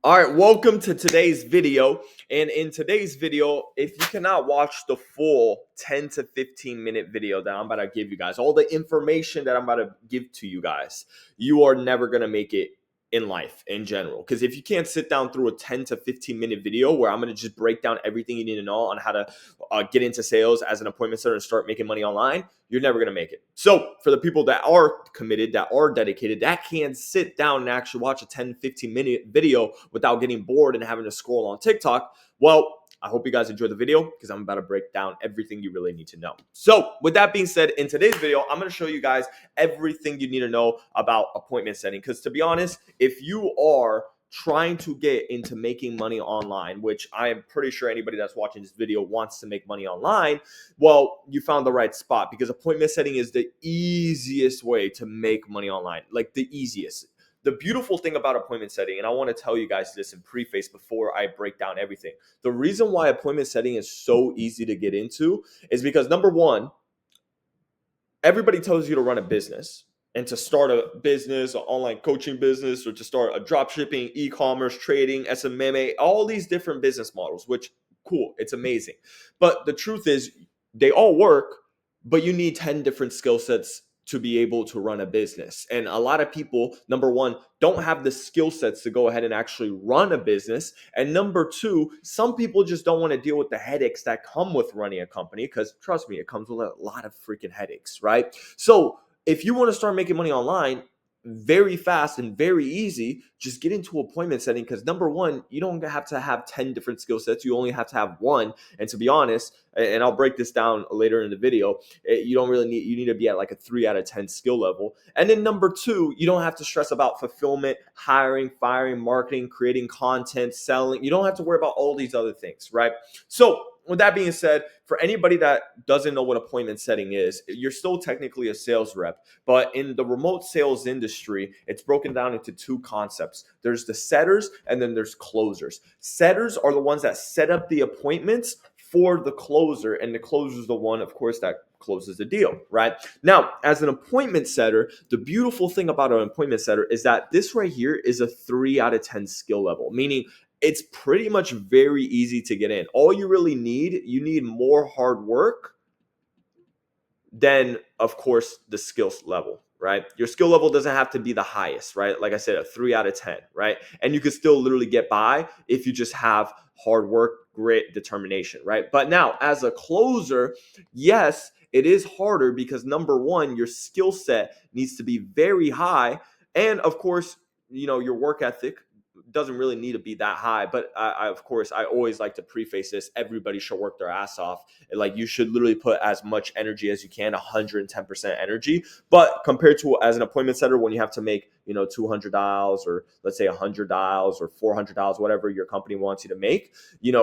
All right, welcome to today's video. And in today's video, if you cannot watch the full 10 to 15 minute video that I'm about to give you guys, all the information that I'm about to give to you guys, you are never going to make it in life in general. Because if you can't sit down through a 10 to 15 minute video where I'm going to just break down everything you need to know on how to get into sales as an appointment setter and start making money online, you're never going to make it. So for the people that are committed, that are dedicated, that can sit down and actually watch a 10, 15 minute video without getting bored and having to scroll on TikTok, well, I hope you guys enjoy the video because I'm about to break down everything you really need to know. So with that being said, in today's video, I'm going to show you guys everything you need to know about appointment setting. Because to be honest, if you are trying to get into making money online, which I am pretty sure anybody that's watching this video wants to make money online, well, you found the right spot because appointment setting is the easiest way to make money online, like the easiest. The beautiful thing about appointment setting, and I want to tell you guys this in preface before I break down everything. The reason why appointment setting is so easy to get into is because number one, everybody tells you to run a business and to start a business, an online coaching business, or to start a drop shipping, e-commerce, trading, SMMA, all these different business models, which cool, it's amazing. But the truth is they all work, but you need 10 different skill sets to be able to run a business. And a lot of people, number one, don't have the skill sets to go ahead and actually run a business. And number two, some people just don't want to deal with the headaches that come with running a company because trust me, it comes with a lot of freaking headaches, right? So if you want to start making money online, very fast and very easy, just get into appointment setting because number one, you don't have to have 10 different skill sets. You only have to have one. And to be honest, and I'll break this down later in the video, you don't really need, you need to be at like a 3 out of 10 skill level. And then number two, you don't have to stress about fulfillment, hiring, firing, marketing, creating content, selling. You don't have to worry about all these other things, right? So with that being said, for anybody that doesn't know what appointment setting is, you're still technically a sales rep. But in the remote sales industry, it's broken down into two concepts. There's the setters and then there's closers. Setters are the ones that set up the appointments for the closer, and the closer is the one, of course, that closes the deal, right? Now, as an appointment setter, the beautiful thing about an appointment setter is that this right here is a 3 out of 10 skill level, meaning it's pretty much very easy to get in. All you really need, you need more hard work than, of course, the skills level, right? Your skill level doesn't have to be the highest, right? Like I said, a 3 out of 10, right? And you could still literally get by if you just have hard work, grit, determination, right? But now, as a closer, yes, it is harder because number one, your skill set needs to be very high. And of course, your work ethic doesn't really need to be that high, but of course, I always like to preface this. Everybody should work their ass off. Like you should literally put as much energy as you can, 110% energy. But compared to as an appointment setter, when you have to make, $200 or let's say $100 or $400, whatever your company wants you to make,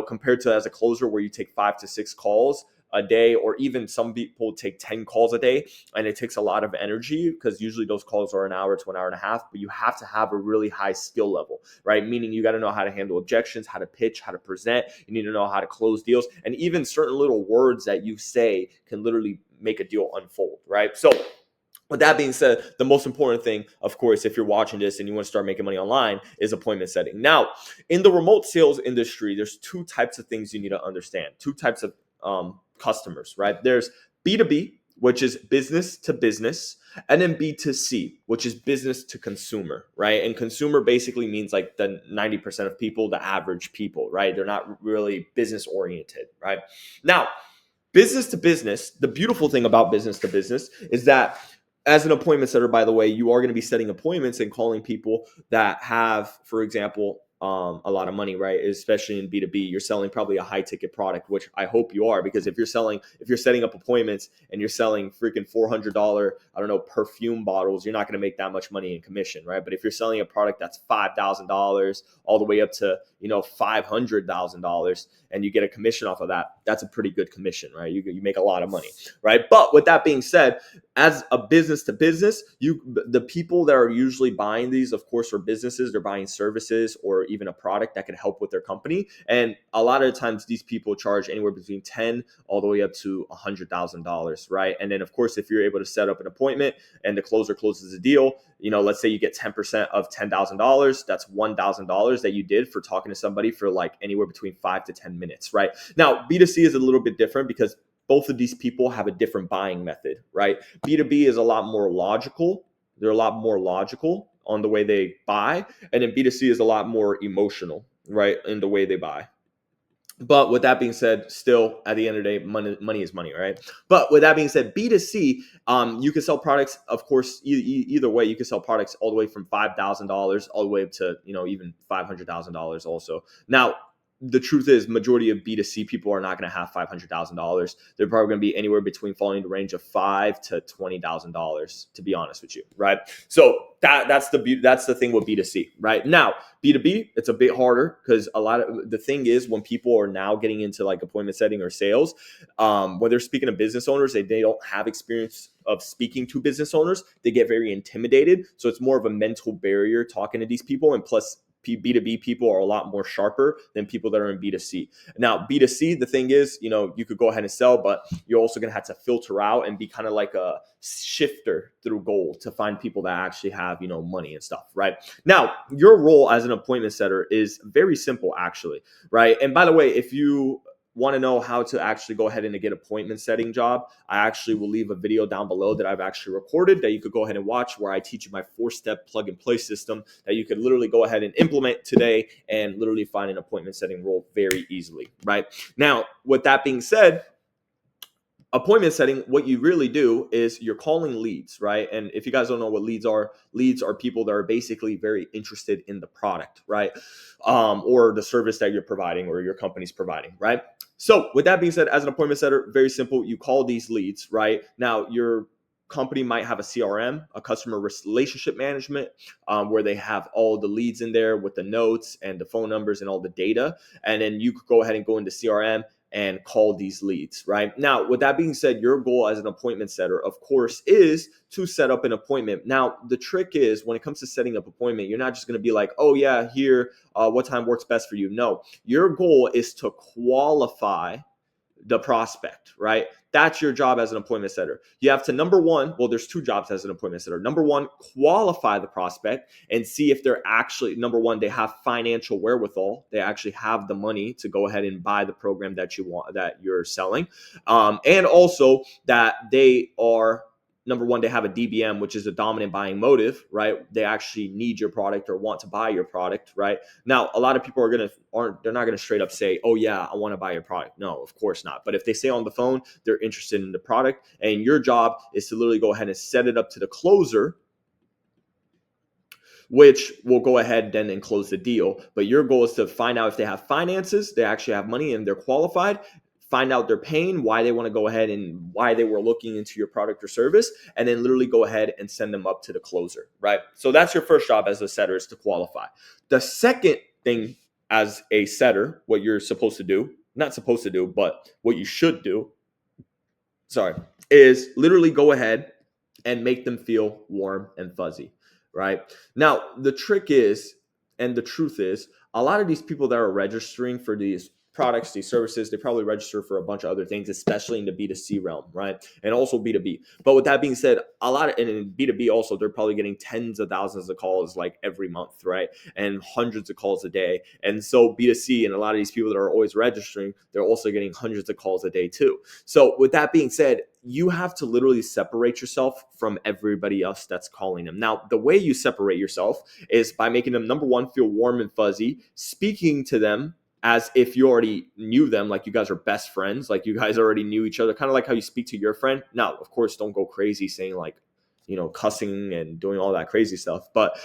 compared to as a closer where you take 5 to 6 calls a day, or even some people take 10 calls a day, and it takes a lot of energy because usually those calls are an hour to an hour and a half, but you have to have a really high skill level, right? Meaning you got to know how to handle objections, how to pitch, how to present. You need to know how to close deals, and even certain little words that you say can literally make a deal unfold, right? So with that being said, the most important thing, of course, if you're watching this and you want to start making money online, is appointment setting. Now, in the remote sales industry, there's two types of things you need to understand, two types of customers, right? There's B2B, which is business to business, and then B2C, which is business to consumer, right? And consumer basically means like the 90% of people, the average people, right? They're not really business oriented, right? Now, business to business, the beautiful thing about business to business is that as an appointment setter, by the way, you are going to be setting appointments and calling people that have, for example, a lot of money, right? Especially in B2B, you're selling probably a high ticket product, which I hope you are, because if you're setting up appointments and you're selling freaking $400, I don't know, perfume bottles, you're not going to make that much money in commission, right? But if you're selling a product that's $5,000 all the way up to, $500,000 and you get a commission off of that, that's a pretty good commission, right? You make a lot of money, right? But with that being said, as a business to business, the people that are usually buying these, of course, are businesses. They're buying services or even a product that could help with their company. And a lot of the times these people charge anywhere between 10 all the way up to $100,000, right? And then of course, if you're able to set up an appointment and the closer closes the deal, let's say you get 10% of $10,000, that's $1,000 that you did for talking to somebody for like anywhere between 5 to 10 minutes, right? Now, B2C is a little bit different because both of these people have a different buying method, right? B2B is a lot more logical. They're a lot more logical on the way they buy. And then B2C is a lot more emotional, right, in the way they buy. But with that being said, still at the end of the day, money is money, right? But with that being said, B2C, you can sell products, of course, either way. You can sell products all the way from $5,000 all the way up to even $500,000 also. Now, the truth is, majority of B2C people are not going to have $500,000. They're probably going to be anywhere between falling in the range of $5,000 to $20,000, to be honest with you, right? So that's the thing with B2C, right? Now, B2B, it's a bit harder because a lot of the thing is when people are now getting into like appointment setting or sales, when they're speaking to business owners, they don't have experience of speaking to business owners. They get very intimidated. So it's more of a mental barrier talking to these people. And plus, B2B people are a lot more sharper than people that are in B2C. Now, B2C, the thing is, you could go ahead and sell, but you're also going to have to filter out and be kind of like a shifter through gold to find people that actually have, money and stuff, right? Now, your role as an appointment setter is very simple, actually, right? And by the way, if you want to know how to actually go ahead and get appointment setting job, I actually will leave a video down below that I've actually recorded that you could go ahead and watch, where I teach you my 4-step plug and play system that you could literally go ahead and implement today and literally find an appointment setting role very easily, right? Now, with that being said, appointment setting, what you really do is you're calling leads, right? And if you guys don't know what leads are people that are basically very interested in the product, right? Or the service that you're providing or your company's providing, right? So with that being said, as an appointment setter, very simple. You call these leads, right? Now, your company might have a CRM, a customer relationship management, where they have all the leads in there with the notes and the phone numbers and all the data. And then you could go ahead and go into CRM and call these leads, right? Now, with that being said, your goal as an appointment setter, of course, is to set up an appointment. Now, the trick is when it comes to setting up appointment, you're not just going to be like, oh yeah, here, what time works best for you? No, your goal is to qualify the prospect, right? That's your job as an appointment setter. You have to, number one, well, there's two jobs as an appointment setter. Number one, qualify the prospect and see if they're actually, number one, they have financial wherewithal. They actually have the money to go ahead and buy the program that you want, that you're selling. And also that they are, number one, they have a DBM, which is a dominant buying motive, right? They actually need your product or want to buy your product, right? Now, a lot of people they're not going to straight up say, oh yeah, I want to buy your product. No, of course not. But if they say on the phone, they're interested in the product, and your job is to literally go ahead and set it up to the closer, which will go ahead then and close the deal. But your goal is to find out if they have finances, they actually have money and they're qualified, find out their pain, why they want to go ahead and why they were looking into your product or service, and then literally go ahead and send them up to the closer, right? So that's your first job as a setter, is to qualify. The second thing as a setter, what you're supposed to do, not supposed to do, but what you should do, is literally go ahead and make them feel warm and fuzzy, right? Now, the trick is, and the truth is, a lot of these people that are registering for these products, these services, they probably register for a bunch of other things, especially in the B2C realm, right? And also B2B. But with that being said, and in B2B also, they're probably getting tens of thousands of calls like every month, right? And hundreds of calls a day. And so B2C, and a lot of these people that are always registering, they're also getting hundreds of calls a day too. So with that being said, you have to literally separate yourself from everybody else that's calling them. Now, the way you separate yourself is by making them, number one, feel warm and fuzzy, speaking to them as if you already knew them, like you guys are best friends, like you guys already knew each other, kind of like how you speak to your friend. Now, of course, don't go crazy saying like, cussing and doing all that crazy stuff, but,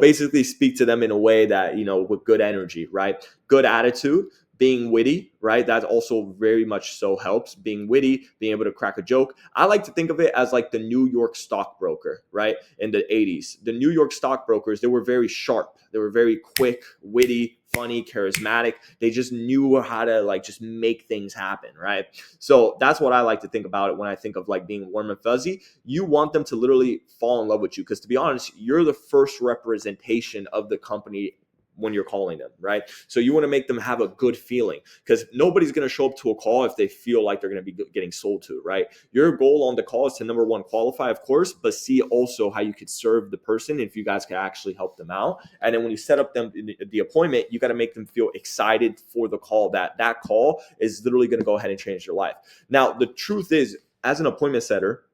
basically speak to them in a way that, with good energy, right? Good attitude, being witty, right? That also very much so helps. Being witty, being able to crack a joke. I like to think of it as like the New York stockbroker, right? In the 80s, the New York stockbrokers, they were very sharp. They were very quick, witty, funny, charismatic. They just knew how to like just make things happen, right? So that's what I like to think about it when I think of like being warm and fuzzy. You want them to literally fall in love with you, because to be honest, you're the first representation of the company when you're calling them, right? So you want to make them have a good feeling, because nobody's going to show up to a call if they feel like they're going to be getting sold to, right? Your goal on the call is to, number one, qualify, of course, but see also how you could serve the person, if you guys can actually help them out. And then when you set up them the appointment, you got to make them feel excited for the call, that call is literally going to go ahead and change their life. Now, the truth is, as an appointment setter,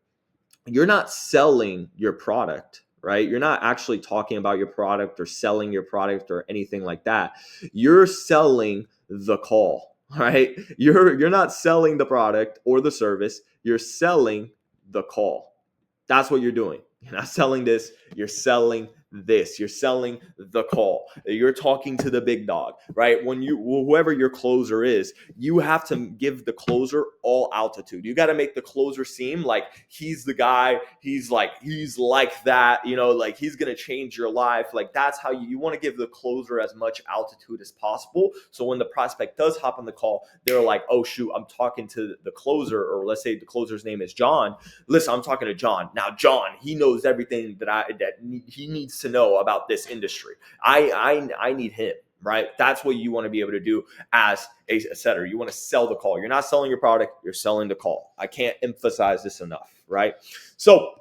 you're not selling your product, right? You're not actually talking about your product or selling your product or anything like that. You're selling the call, right? You're not selling the product or the service. You're selling the call. That's what you're doing. You're not selling this. You're selling this. You're selling the call. You're talking to the big dog, right? When whoever your closer is, you have to give the closer all altitude. You got to make the closer seem like he's the guy. He's like that, like he's going to change your life. Like, that's how you want to give the closer as much altitude as possible. So when the prospect does hop on the call, they're like, oh shoot, I'm talking to the closer, or let's say the closer's name is John. Listen, I'm talking to John. Now, John, he knows everything that he needs to know about this industry. I need him, right? That's what you want to be able to do as a setter. You want to sell the call. You're not selling your product, you're selling the call. I can't emphasize this enough, right? So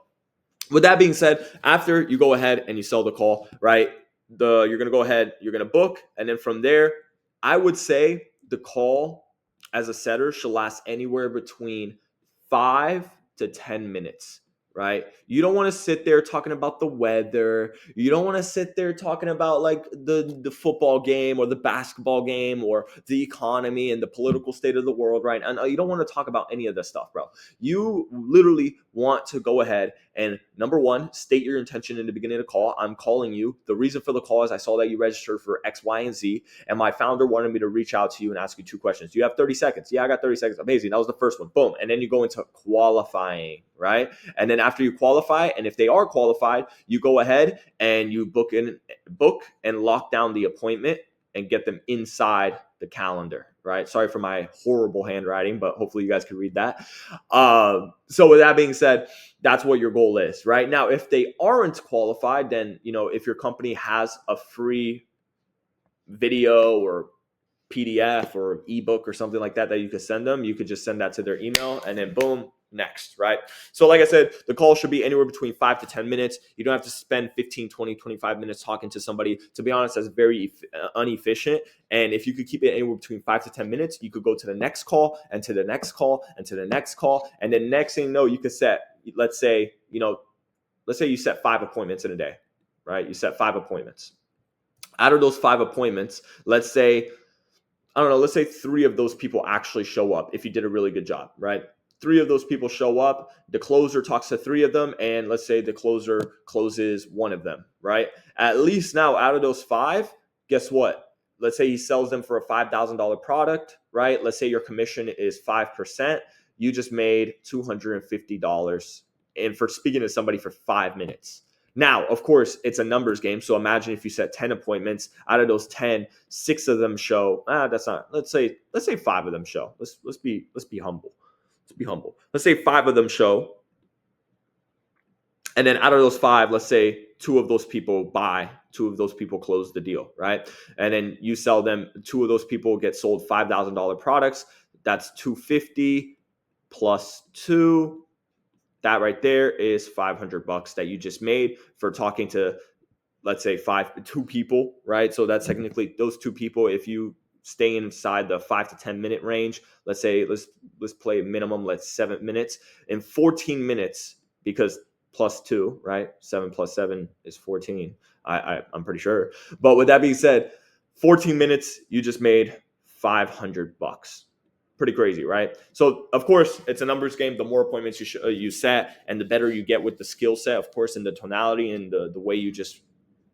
with that being said, after you go ahead and you sell the call, right? You're going to go ahead, you're going to book, and then from there, I would say the call as a setter should last anywhere between 5 to 10 minutes, right? You don't want to sit there talking about the weather. You don't want to sit there talking about like the football game or the basketball game or the economy and the political state of the world, right? And you don't want to talk about any of this stuff, bro. You literally want to go ahead and, number one, state your intention in the beginning of the call. I'm calling you. The reason for the call is I saw that you registered for X, Y, and Z, and my founder wanted me to reach out to you and ask you 2 questions. Do you have 30 seconds? Yeah, I got 30 seconds. Amazing. That was the first one. Boom. And then you go into qualifying, right? And then after you qualify, and if they are qualified, you go ahead and you book and lock down the appointment and get them inside the calendar, right? Sorry for my horrible handwriting, but hopefully you guys can read that. So with that being said, that's what your goal is, right? Now, if they aren't qualified, then, if your company has a free video or PDF or ebook or something like that you could send them, you could just send that to their email, and then boom, next, right? So like I said, the call should be anywhere between 5 to 10 minutes. You don't have to spend 15, 20, 25 minutes talking to somebody. To be honest, that's very inefficient. And if you could keep it anywhere between 5 to 10 minutes, you could go to the next call and to the next call and to the next call. And then next thing you know, you could set, let's say you set 5 appointments in a day, right? You set 5 appointments. Out of those 5 appointments, let's say 3 of those people actually show up if you did a really good job, right? 3 of those people show up, the closer talks to 3 of them, and let's say the closer closes 1 of them, right? At least now, out of those 5, guess what? Let's say he sells them for a $5,000 product, right? Let's say your commission is 5%. You just made $250, and for speaking to somebody for 5 minutes. Now, of course, it's a numbers game. So imagine if you set 10 appointments, out of those 10, 6 of them show. Let's say 5 of them show. Let's be humble. Let's be humble. Let's say 5 of them show. And then out of those 5, let's say 2 of those people buy, 2 of those people close the deal, right? And then you sell them, 2 of those people get sold $5,000 products. That's $250 plus 2. That right there is $500 that you just made for talking to, let's say 2 people, right? So that's technically those 2 people. If you stay inside the 5 to 10 minute range, let's say let's play minimum, let's 7 minutes. In 14 minutes, because plus 2, right? 7 plus 7 is 14. I'm pretty sure. But with that being said, 14 minutes, you just made $500. Pretty crazy, right? So, of course, it's a numbers game. The more appointments you set, and the better you get with the skill set, of course, and the tonality and the way you just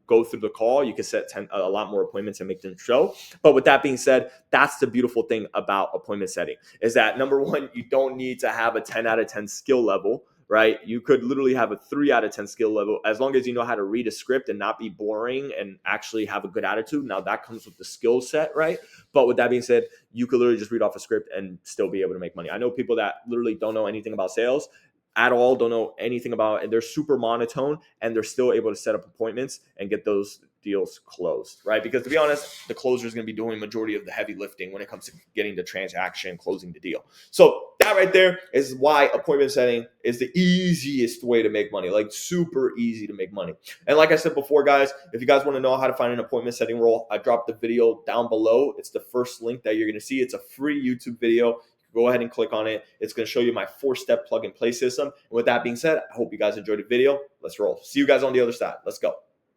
go through the call, you can set a lot more appointments and make them show. But with that being said, that's the beautiful thing about appointment setting, is that, number one, you don't need to have a 10 out of 10 skill level, right? You could literally have a 3 out of 10 skill level, as long as you know how to read a script and not be boring and actually have a good attitude. Now, that comes with the skill set, right? But with that being said, you could literally just read off a script and still be able to make money. I know people that literally don't know anything about sales at all, don't know anything about it, and they're super monotone, and they're still able to set up appointments and get those deals closed, right? Because to be honest, the closer is going to be doing majority of the heavy lifting when it comes to getting the transaction, closing the deal. So that right there is why appointment setting is the easiest way to make money, like super easy to make money. And like I said before, guys, if you guys want to know how to find an appointment setting role, I dropped the video down below. It's the first link that you're going to see. It's a free YouTube video. Go ahead and click on it. It's going to show you my 4-step plug and play system. And with that being said, I hope you guys enjoyed the video. Let's roll. See you guys on the other side. Let's go.